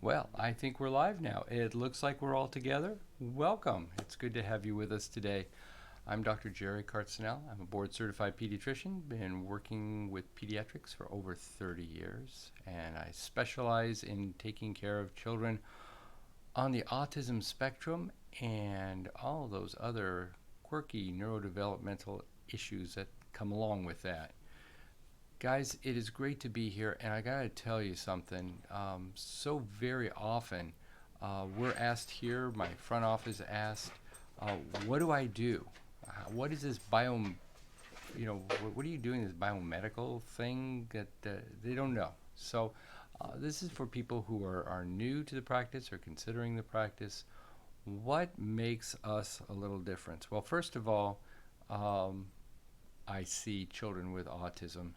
Well, I think we're live now. It looks like we're all together. Welcome. It's good to have you with us today. I'm Dr. Jerry Cartsinell. I'm a board certified pediatrician, been working with pediatrics for over 30 years, and I specialize in taking care of children on the autism spectrum and all those other quirky neurodevelopmental issues that come along with that. Guys, it is great to be here, and I gotta tell you something. So very often, we're asked here, my front office asked, uh, what do I do? What is this what are you doing, this biomedical thing that they don't know? So, this is for people who are new to the practice or considering the practice. What makes us a little different? Well, first of all, um, I see children with autism,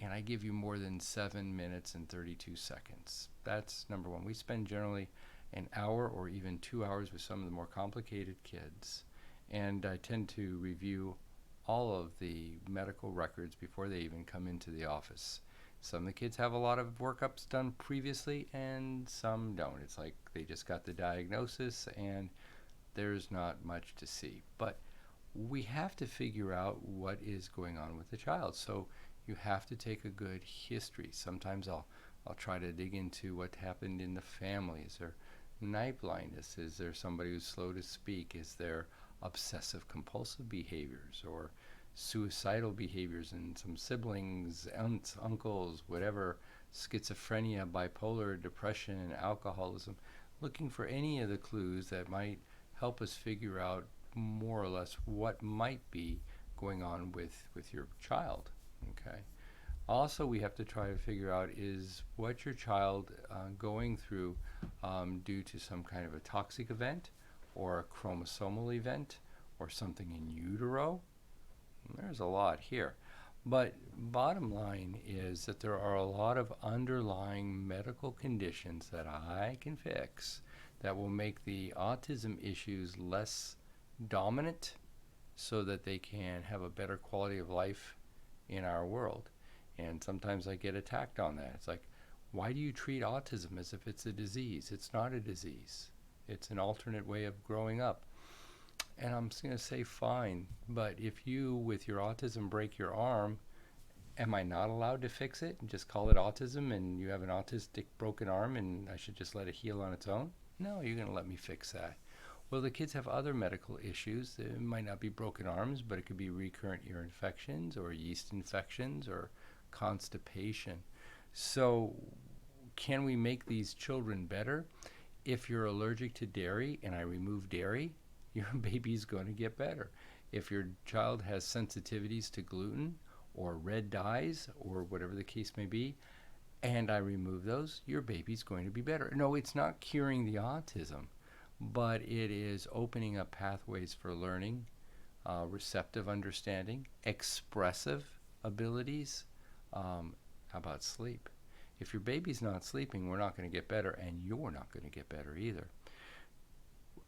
and I give you more than 7 minutes and 32 seconds. That's number one. We spend generally an hour or even 2 hours with some of the more complicated kids, and I tend to review all of the medical records before they even come into the office. Some of the kids have a lot of workups done previously, and some don't. It's like they just got the diagnosis, and there's not much to see. But we have to figure out what is going on with the child. So you have to take a good history. Sometimes I'll try to dig into what happened in the family. Is there night blindness? Is there somebody who's slow to speak? Is there obsessive compulsive behaviors or suicidal behaviors in some siblings, aunts, uncles, whatever, schizophrenia, bipolar, depression, alcoholism, looking for any of the clues that might help us figure out more or less what might be going on with your child. Okay. Also, we have to try to figure out is what your child going through due to some kind of a toxic event or a chromosomal event or something in utero. There's a lot here. But bottom line is that there are a lot of underlying medical conditions that I can fix that will make the autism issues less dominant so that they can have a better quality of life in our world. And sometimes I get attacked on that. It's like, why do you treat autism as if it's a disease? It's not a disease. It's an alternate way of growing up. And I'm just going to say, fine, but if you, with your autism, break your arm, am I not allowed to fix it and just call it autism and you have an autistic broken arm and I should just let it heal on its own? No, you're going to let me fix that. Well, the kids have other medical issues. It might not be broken arms, but it could be recurrent ear infections or yeast infections or constipation. So, can we make these children better? If you're allergic to dairy and I remove dairy, your baby's going to get better. If your child has sensitivities to gluten or red dyes or whatever the case may be, and I remove those, your baby's going to be better. No, it's not curing the autism, but it is opening up pathways for learning, receptive understanding, expressive abilities. How about sleep? If your baby's not sleeping, we're not going to get better, and you're not going to get better either.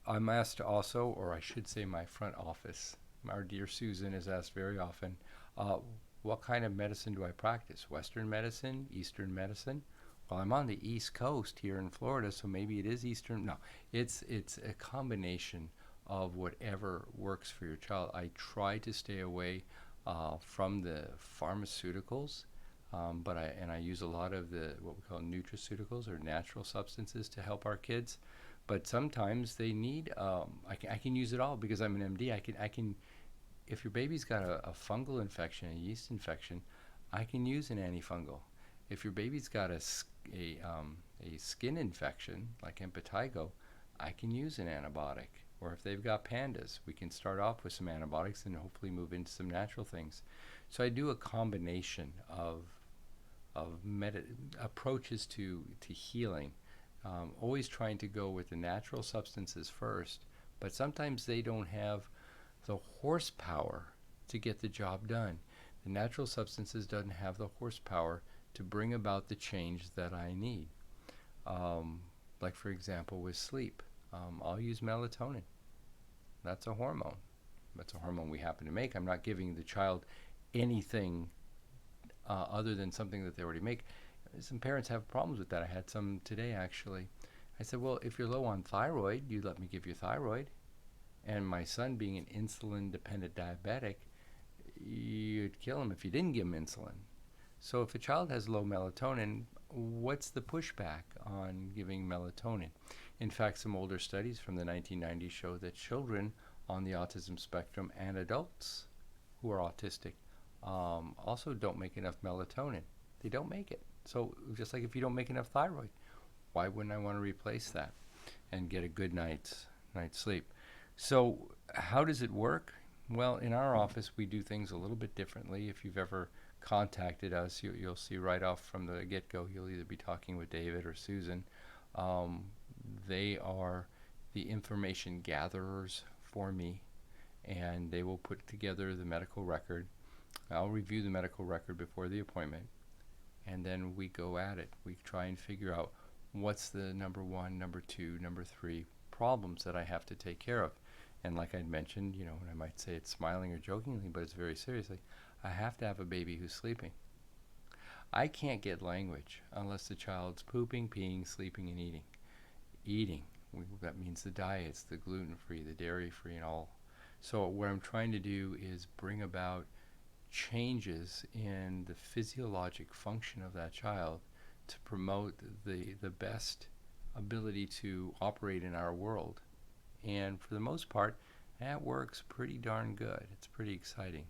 I'm asked also, or I should say my front office, our dear Susan is asked very often, uh, what kind of medicine do I practice? Western medicine, Eastern medicine? Well, I'm on the East Coast here in Florida, so maybe it is Eastern. No, it's a combination of whatever works for your child. I try to stay away from the pharmaceuticals, but I use a lot of the what we call nutraceuticals or natural substances to help our kids. But sometimes they need. I can use it all because I'm an MD. I can if your baby's got a fungal infection, a yeast infection, I can use an antifungal. If your baby's got a skin infection like impetigo, I can use an antibiotic. Or if they've got pandas, we can start off with some antibiotics and hopefully move into some natural things. So I do a combination of approaches to healing, always trying to go with the natural substances first, but sometimes they don't have the horsepower to get the job done. The natural substances doesn't have the horsepower to bring about the change that I need. Like for example with sleep, I'll use melatonin. That's a hormone. That's a hormone we happen to make. I'm not giving the child anything other than something that they already make. Some parents have problems with that. I had some today actually. I said, well, if you're low on thyroid, you let me give you thyroid. And my son, being an insulin-dependent diabetic, you'd kill him if you didn't give him insulin. So if a child has low melatonin, what's the pushback on giving melatonin? In fact, some older studies from the 1990s show that children on the autism spectrum and adults who are autistic also don't make enough melatonin. They don't make it. So just like if you don't make enough thyroid, why wouldn't I want to replace that and get a good night's sleep? So how does it work? Well, in our office, we do things a little bit differently. If you've ever contacted us, you'll see right off from the get-go, you'll either be talking with David or Susan. They are the information gatherers for me, and they will put together the medical record. I'll review the medical record before the appointment, and then we go at it. We try and figure out what's the number one, number two, number three problems that I have to take care of. And like I mentioned, and I might say it smiling or jokingly, but it's very seriously, I have to have a baby who's sleeping. I can't get language unless the child's pooping, peeing, sleeping, and eating. Eating, that means the diets, the gluten-free, the dairy-free, and all. So what I'm trying to do is bring about changes in the physiologic function of that child to promote the best ability to operate in our world. And for the most part, that works pretty darn good. It's pretty exciting.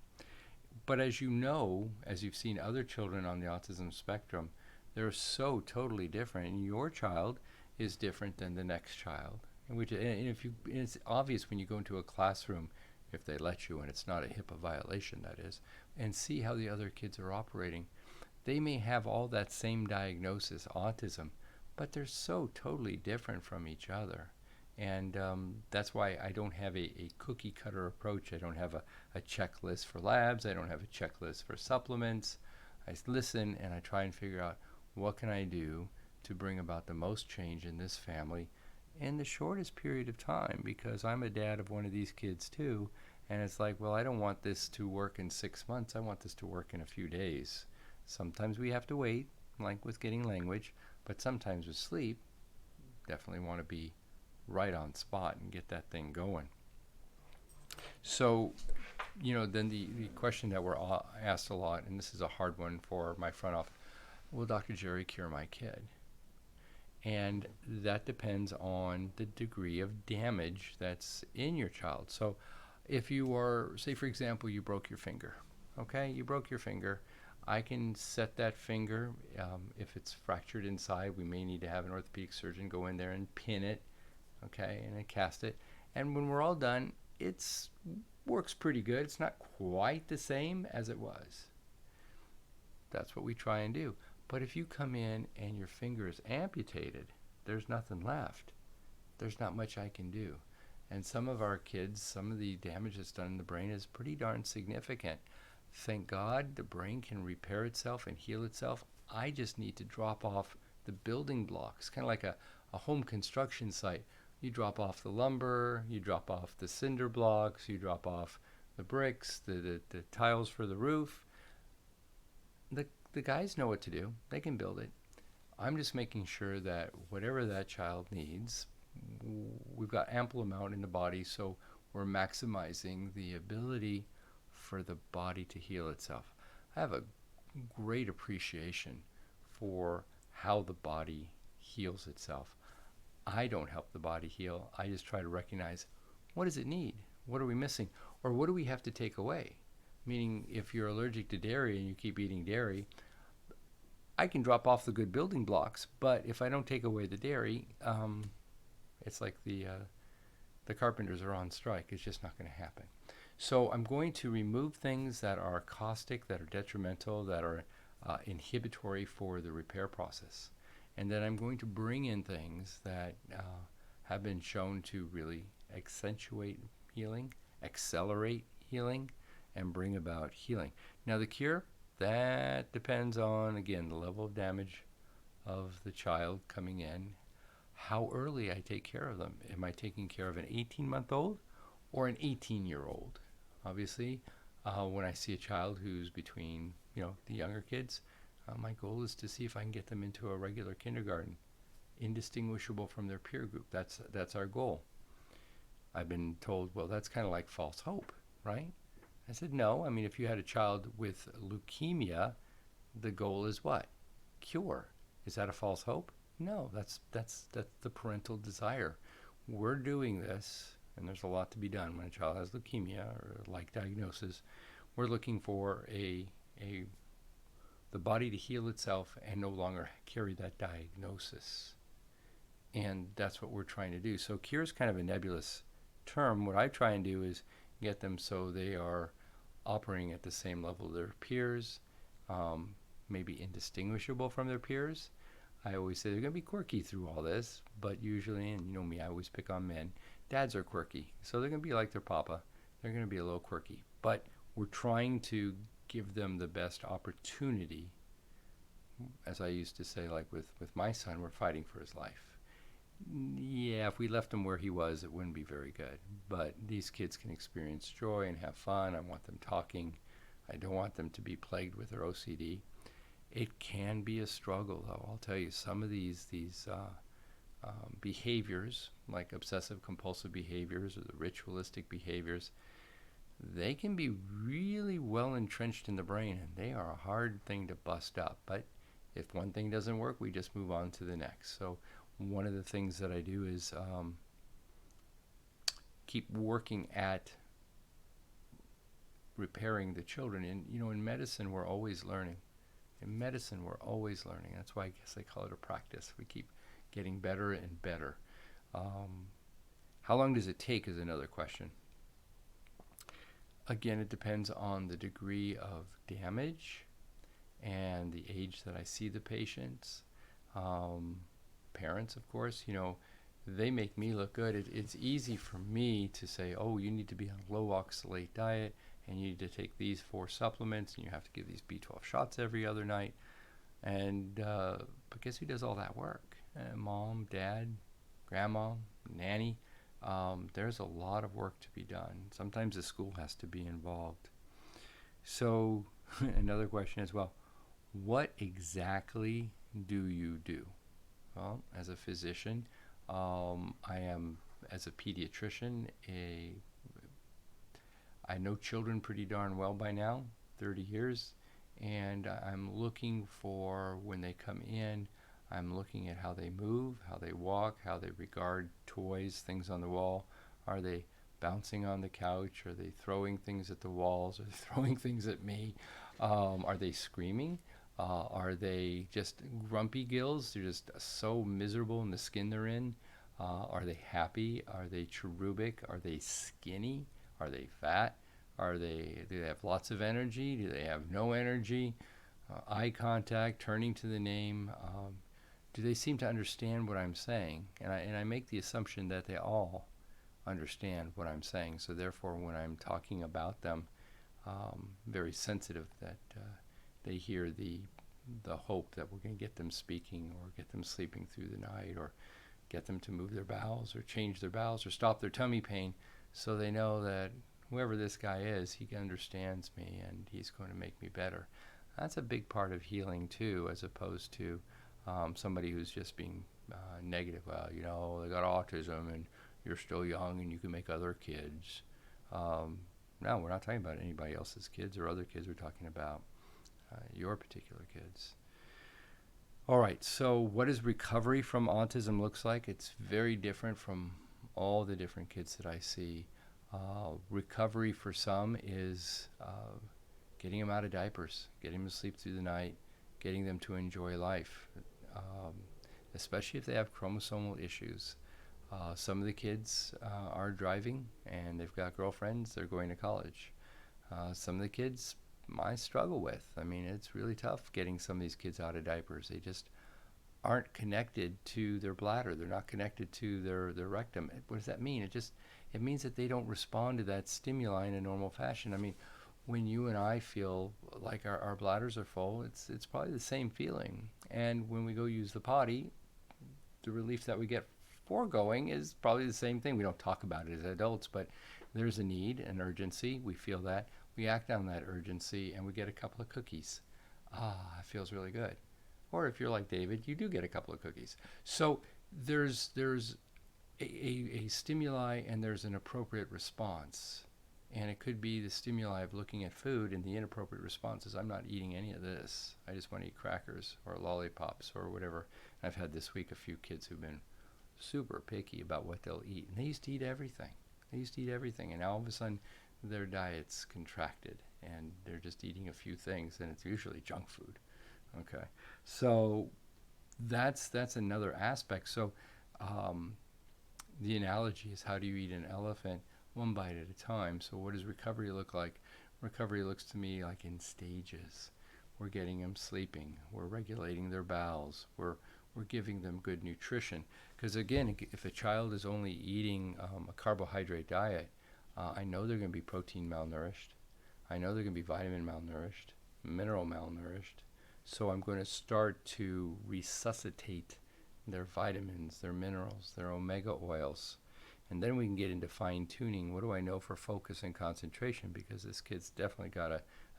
But as you know, as you've seen other children on the autism spectrum, they're so totally different. And your child is different than the next child. And it's obvious when you go into a classroom, if they let you, and it's not a HIPAA violation, that is, and see how the other kids are operating. They may have all that same diagnosis, autism, but they're so totally different from each other. And that's why I don't have a cookie cutter approach. I don't have a checklist for labs. I don't have a checklist for supplements. I listen and I try and figure out what can I do to bring about the most change in this family in the shortest period of time, because I'm a dad of one of these kids too. And it's like, well, I don't want this to work in 6 months. I want this to work in a few days. Sometimes we have to wait, like with getting language, but sometimes with sleep, definitely want to be right on spot and get that thing going. So, then the question that we're asked a lot, and this is a hard one for my front office, will Dr. Jerry cure my kid? And that depends on the degree of damage that's in your child. So if you are, say for example, you broke your finger, okay? You broke your finger. I can set that finger. If it's fractured inside, we may need to have an orthopedic surgeon go in there and pin it, okay, and then cast it. And when we're all done, it works pretty good. It's not quite the same as it was. That's what we try and do. But if you come in and your finger is amputated, there's nothing left. There's not much I can do. And some of our kids, some of the damage that's done in the brain is pretty darn significant. Thank God the brain can repair itself and heal itself. I just need to drop off the building blocks, kind of like a home construction site. You drop off the lumber, you drop off the cinder blocks, you drop off the bricks, the tiles for the roof. The guys know what to do. They can build it. I'm just making sure that whatever that child needs, we've got ample amount in the body, so we're maximizing the ability for the body to heal itself. I have a great appreciation for how the body heals itself. I don't help the body heal. I just try to recognize, what does it need? What are we missing? Or what do we have to take away? Meaning, if you're allergic to dairy and you keep eating dairy, I can drop off the good building blocks, but if I don't take away the dairy, it's like the carpenters are on strike. It's just not going to happen. So I'm going to remove things that are caustic, that are detrimental, that are inhibitory for the repair process. And then I'm going to bring in things that have been shown to really accentuate healing, accelerate healing, and bring about healing. Now the cure, that depends on, again, the level of damage of the child coming in, how early I take care of them. Am I taking care of an 18-month-old or an 18-year-old? Obviously, when I see a child who's between, the younger kids, my goal is to see if I can get them into a regular kindergarten. indistinguishable from their peer group. That's our goal. I've been told, well, that's kind of like false hope, right? I said, no. I mean, if you had a child with leukemia, the goal is what? Cure. Is that a false hope? No, that's the parental desire. We're doing this, and there's a lot to be done when a child has leukemia or like diagnosis. We're looking for the body to heal itself and no longer carry that diagnosis. And that's what we're trying to do. So cure is kind of a nebulous term. What I try and do is get them so they are operating at the same level of their peers, maybe indistinguishable from their peers. I always say they're going to be quirky through all this, but usually, and you know me, I always pick on men, dads are quirky. So they're going to be like their papa. They're going to be a little quirky. But we're trying to give them the best opportunity. As I used to say, like with my son, we're fighting for his life. Yeah, if we left him where he was, it wouldn't be very good. But these kids can experience joy and have fun. I want them talking. I don't want them to be plagued with their OCD. It can be a struggle, though. I'll tell you, some of these behaviors, like obsessive compulsive behaviors or the ritualistic behaviors, they can be really well entrenched in the brain, and they are a hard thing to bust up. But if one thing doesn't work, we just move on to the next. So one of the things that I do is keep working at repairing the children. And, you know, in medicine, we're always learning. In medicine, we're always learning. That's why I guess they call it a practice. We keep getting better and better. How long does it take is another question. Again, it depends on the degree of damage and the age that I see the patients. Parents, of course, you know, they make me look good. It's easy for me to say, oh, you need to be on a low oxalate diet, and you need to take these 4 supplements, and you have to give these B12 shots every other night. And but guess who does all that work? Mom, dad, grandma, nanny. There's a lot of work to be done. Sometimes the school has to be involved. So another question as well, what exactly do you do? Well, as a physician, I am, as a pediatrician, I know children pretty darn well by now, 30 years, and I'm looking for, when they come in, I'm looking at how they move, how they walk, how they regard toys, things on the wall. Are they bouncing on the couch? Are they throwing things at the walls? Are they throwing things at me? Are they screaming? Are they just grumpy gills? They're just so miserable in the skin they're in. Are they happy? Are they cherubic? Are they skinny? Are they fat? Do they have lots of energy? Do they have no energy? Eye contact, turning to the name. Do they seem to understand what I'm saying? And I make the assumption that they all understand what I'm saying. So therefore, when I'm talking about them, very sensitive that they hear the hope that we're going to get them speaking, or get them sleeping through the night, or get them to move their bowels, or change their bowels, or stop their tummy pain, so they know that whoever this guy is, he understands me and he's going to make me better. That's a big part of healing too, as opposed to somebody who's just being negative. Well, you know, they got autism and you're still young and you can make other kids. No, we're not talking about anybody else's kids or other kids. We're talking about your particular kids. All right, so what does recovery from autism looks like? It's very different from all the different kids that I see. Recovery for some is getting them out of diapers, getting them to sleep through the night, getting them to enjoy life, especially if they have chromosomal issues. Some of the kids are driving and they've got girlfriends, they're going to college. Some of the kids I struggle with. I mean, it's really tough getting some of these kids out of diapers. They just aren't connected to their bladder. They're not connected to their rectum. What does that mean? It means that they don't respond to that stimuli in a normal fashion. I mean, when you and I feel like our bladders are full, it's probably the same feeling. And when we go use the potty, the relief that we get for going is probably the same thing. We don't talk about it as adults, but there's a need, an urgency. We feel that. We act on that urgency, and we get a couple of cookies. It feels really good. Or if you're like David, you do get a couple of cookies. So there's a stimuli and there's an appropriate response. And it could be the stimuli of looking at food, and the inappropriate response is, I'm not eating any of this. I just want to eat crackers or lollipops or whatever. And I've had this week a few kids who've been super picky about what they'll eat. And they used to eat everything. And now all of a sudden their diet's contracted and they're just eating a few things, and it's usually junk food. Okay. So that's another aspect. So the analogy is, how do you eat an elephant? One bite at a time. So what does recovery look like? Recovery looks to me like in stages. We're getting them sleeping. We're regulating their bowels. We're giving them good nutrition. Because again, if a child is only eating a carbohydrate diet, I know they're going to be protein malnourished. I know they're going to be vitamin malnourished, mineral malnourished. So I'm going to start to resuscitate their vitamins, their minerals, their omega oils. And then we can get into fine-tuning. What do I know for focus and concentration? Because this kid's definitely got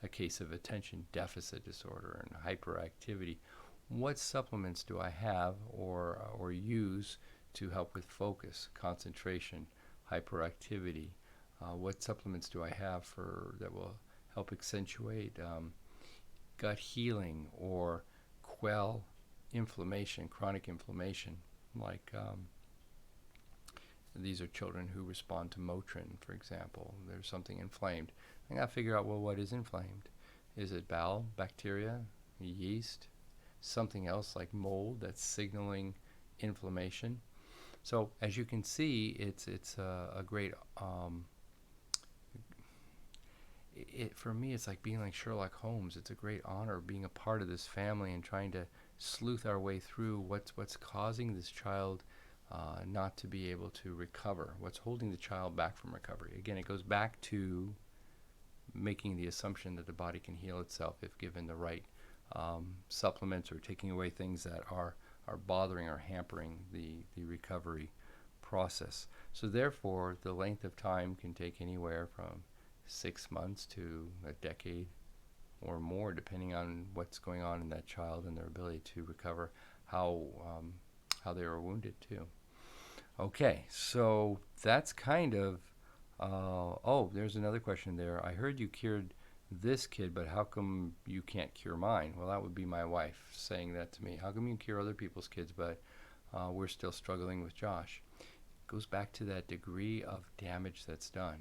a case of attention deficit disorder and hyperactivity. What supplements do I have or use to help with focus, concentration, hyperactivity? What supplements do I have that will help accentuate gut healing or quell inflammation, chronic inflammation, like these are children who respond to Motrin, for example. There's something inflamed. I got to figure out, well, what is inflamed? Is it bowel bacteria, yeast, something else like mold that's signaling inflammation? So as you can see, it's a great for me, it's like being like Sherlock Holmes. It's a great honor being a part of this family and trying to sleuth our way through what's causing this child not to be able to recover, what's holding the child back from recovery. Again, it goes back to making the assumption that the body can heal itself if given the right supplements, or taking away things that are bothering or hampering the recovery process. So therefore, the length of time can take anywhere from 6 months to a decade or more, depending on what's going on in that child and their ability to recover, how they were wounded too. Okay, so that's kind of, oh, there's another question there. I heard you cured this kid, but how come you can't cure mine? Well, that would be my wife saying that to me. How come you cure other people's kids, but we're still struggling with Josh? It goes back to that degree of damage that's done,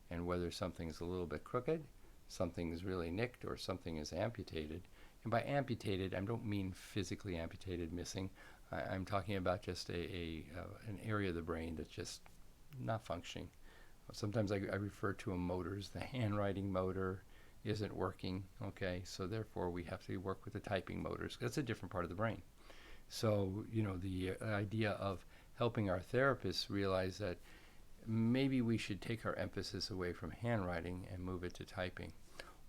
and whether something's a little bit crooked, something's really nicked, or something is amputated. And by amputated, I don't mean physically amputated, missing. I'm talking about just an area of the brain that's just not functioning. Sometimes I refer to a motor as the handwriting motor isn't working, okay? So therefore we have to work with the typing motors. That's a different part of the brain. So, the idea of helping our therapists realize that maybe we should take our emphasis away from handwriting and move it to typing.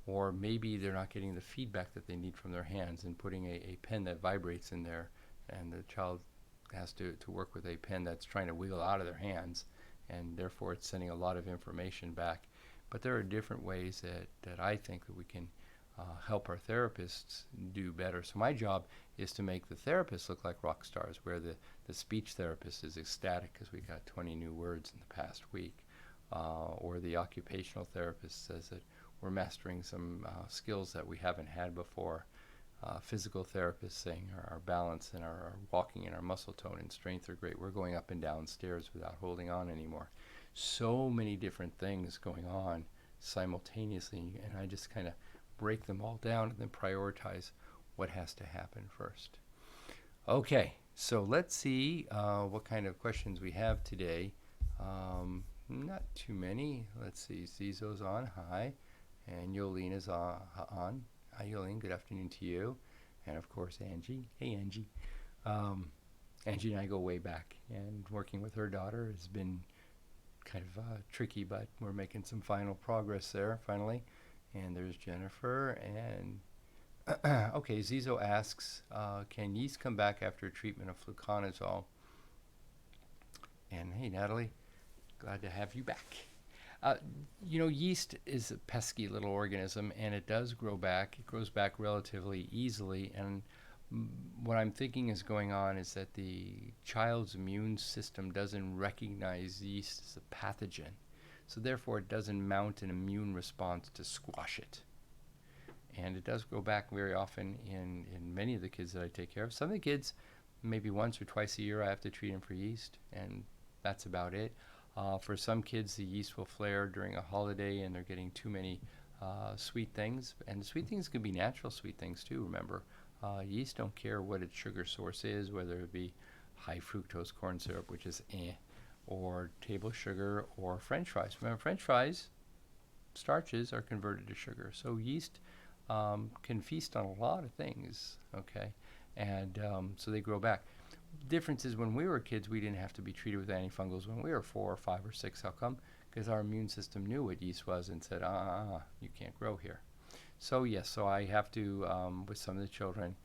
Or maybe they're not getting the feedback that they need from their hands, and putting a pen that vibrates in there, and the child has to work with a pen that's trying to wiggle out of their hands, and therefore it's sending a lot of information back. But there are different ways that I think that we can help our therapists do better. So my job is to make the therapists look like rock stars, where the speech therapist is ecstatic because we got 20 new words in the past week, or the occupational therapist says that we're mastering some skills that we haven't had before. Physical therapists saying our balance and our walking and our muscle tone and strength are great. We're going up and down stairs without holding on anymore. So many different things going on simultaneously, and I just kind of break them all down and then prioritize what has to happen first. Okay, so let's see what kind of questions we have today. Not too many. Let's see. Zizo's on. Hi. And Yolene is on. Hi, Yolene. Good afternoon to you. And, of course, Angie. Hey, Angie. Angie and I go way back. And working with her daughter has been kind of tricky, but we're making some final progress there, finally. And there's Jennifer. And, okay, Zizo asks, can yeast come back after treatment of fluconazole? And, hey, Natalie. Glad to have you back. Yeast is a pesky little organism, and it does grow back. It grows back relatively easily, and What I'm thinking is going on is that the child's immune system doesn't recognize yeast as a pathogen. So therefore, it doesn't mount an immune response to squash it. And it does go back very often in many of the kids that I take care of. Some of the kids, maybe once or twice a year, I have to treat them for yeast, and that's about it. For some kids, the yeast will flare during a holiday and they're getting too many sweet things. And sweet things can be natural sweet things too, remember. Yeast don't care what its sugar source is, whether it be high fructose corn syrup, which is or table sugar, or French fries. Remember, French fries, starches are converted to sugar. So yeast can feast on a lot of things, okay? And so they grow back. Difference is when we were kids, we didn't have to be treated with antifungals when we were 4 or 5 or 6. How come? Because our immune system knew what yeast was and said, you can't grow here. So yes, so I have to, with some of the children,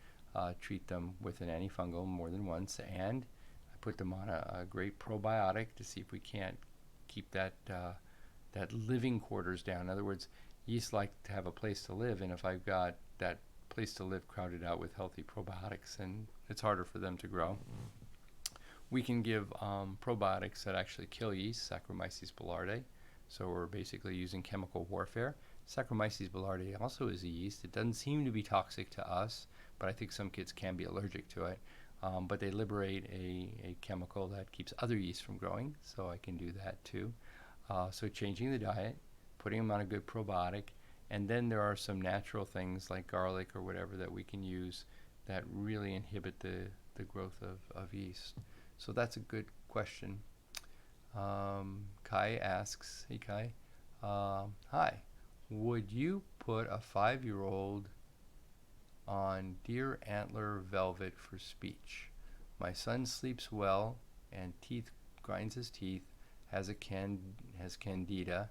treat them with an antifungal more than once, and I put them on a great probiotic to see if we can't keep that living quarters down. In other words, yeast like to have a place to live, and if I've got that place to live crowded out with healthy probiotics, and it's harder for them to grow. We can give probiotics that actually kill yeast, Saccharomyces boulardii. So we're basically using chemical warfare. Saccharomyces boulardii also is a yeast. It doesn't seem to be toxic to us, but I think some kids can be allergic to it. But they liberate a chemical that keeps other yeast from growing, so I can do that too. So changing the diet, putting them on a good probiotic, and then there are some natural things like garlic or whatever that we can use that really inhibit the growth of yeast. So that's a good question. Kai asks, hey Kai, hi, would you put a 5-year-old on deer antler velvet for speech? My son sleeps well and grinds his teeth, has candida.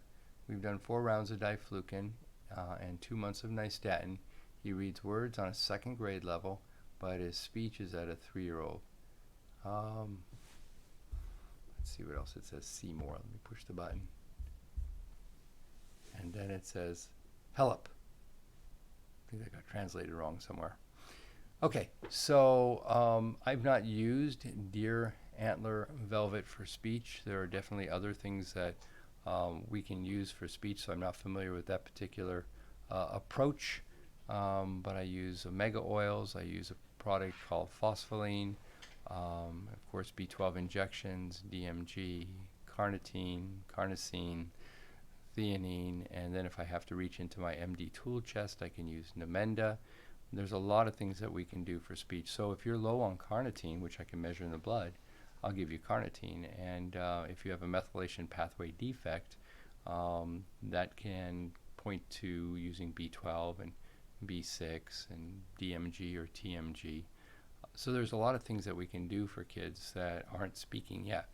We've done 4 rounds of diflucan and 2 months of nystatin. He reads words on a 2nd grade level, but his speech is at a 3-year-old. Let's see what else it says. See more. Let me push the button. And then it says, help. I think that got translated wrong somewhere. Okay, so I've not used deer antler velvet for speech. There are definitely other things that we can use for speech, so I'm not familiar with that particular approach. But I use omega oils. I use a product called phospholine. Of course, B12 injections, DMG, carnitine, carnosine, theanine, and then if I have to reach into my MD tool chest, I can use Namenda. There's a lot of things that we can do for speech. So if you're low on carnitine, which I can measure in the blood, I'll give you carnitine. And if you have a methylation pathway defect, that can point to using B12 and B6 and DMG or TMG. So there's a lot of things that we can do for kids that aren't speaking yet.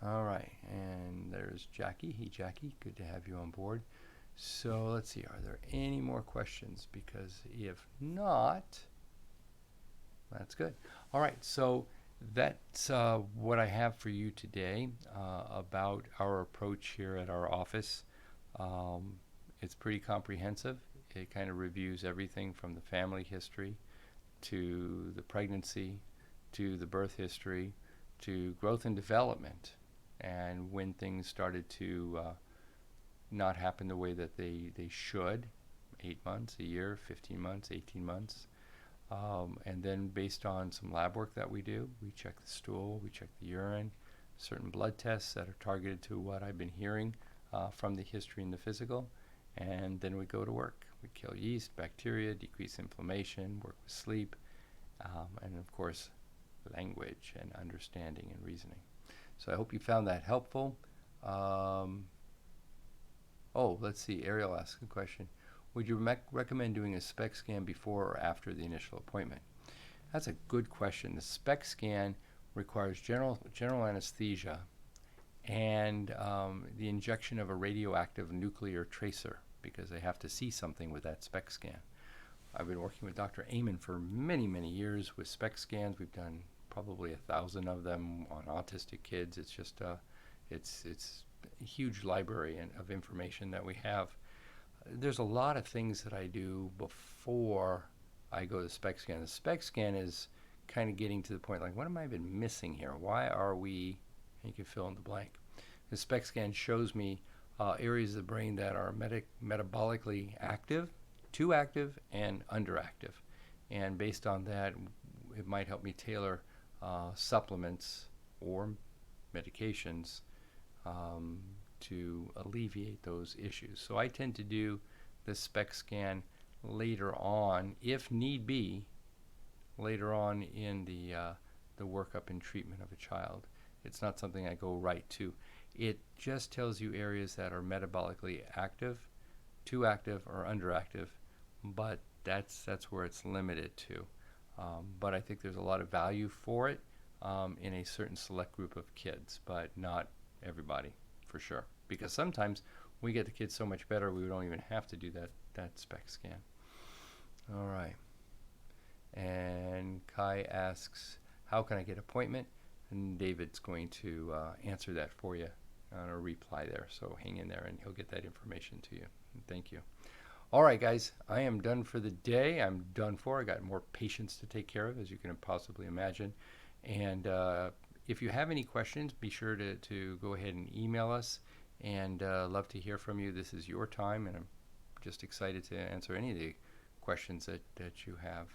All right, and there's Jackie. Hey, Jackie, good to have you on board. So let's see, are there any more questions? Because if not, that's good. All right, so that's what I have for you today about our approach here at our office. It's pretty comprehensive. It kind of reviews everything from the family history to the pregnancy, to the birth history, to growth and development, and when things started to not happen the way that they should, 8 months, a year, 15 months, 18 months. And then based on some lab work that we do, we check the stool, we check the urine, certain blood tests that are targeted to what I've been hearing from the history and the physical, and then we go to work. We kill yeast, bacteria, decrease inflammation, work with sleep, and of course, language and understanding and reasoning. So I hope you found that helpful. Let's see, Ariel asked a question. Would you recommend doing a SPECT scan before or after the initial appointment? That's a good question. The SPECT scan requires general anesthesia and the injection of a radioactive nuclear tracer, because they have to see something with that SPECT scan. I've been working with Dr. Amen for many, many years with SPECT scans. We've done probably 1,000 of them on autistic kids. It's just it's a huge library of information that we have. There's a lot of things that I do before I go to the SPECT scan. The SPECT scan is kind of getting to the point like, what am I even missing here? Why are we, and you can fill in the blank. The SPECT scan shows me areas of the brain that are metabolically active, too active, and underactive. And based on that, it might help me tailor supplements or medications to alleviate those issues. So I tend to do the SPECT scan later on, if need be, later on in the workup and treatment of a child. It's not something I go right to. It just tells you areas that are metabolically active, too active, or underactive, but that's where it's limited to. But I think there's a lot of value for it in a certain select group of kids, but not everybody, for sure. Because sometimes we get the kids so much better we don't even have to do that SPECT scan. All right. And Kai asks, how can I get an appointment? And David's going to answer that for you on a reply there. So hang in there and he'll get that information to you. And thank you. All right, guys, I am done for the day. I'm done for. I got more patients to take care of, as you can possibly imagine. And if you have any questions, be sure to go ahead and email us. And love to hear from you. This is your time, and I'm just excited to answer any of the questions that you have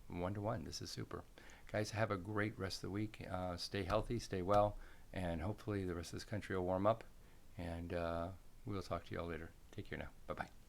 one-to-one. This is super. Guys, have a great rest of the week. Stay healthy, stay well, and hopefully the rest of this country will warm up. And we'll talk to you all later. Take care now. Bye-bye.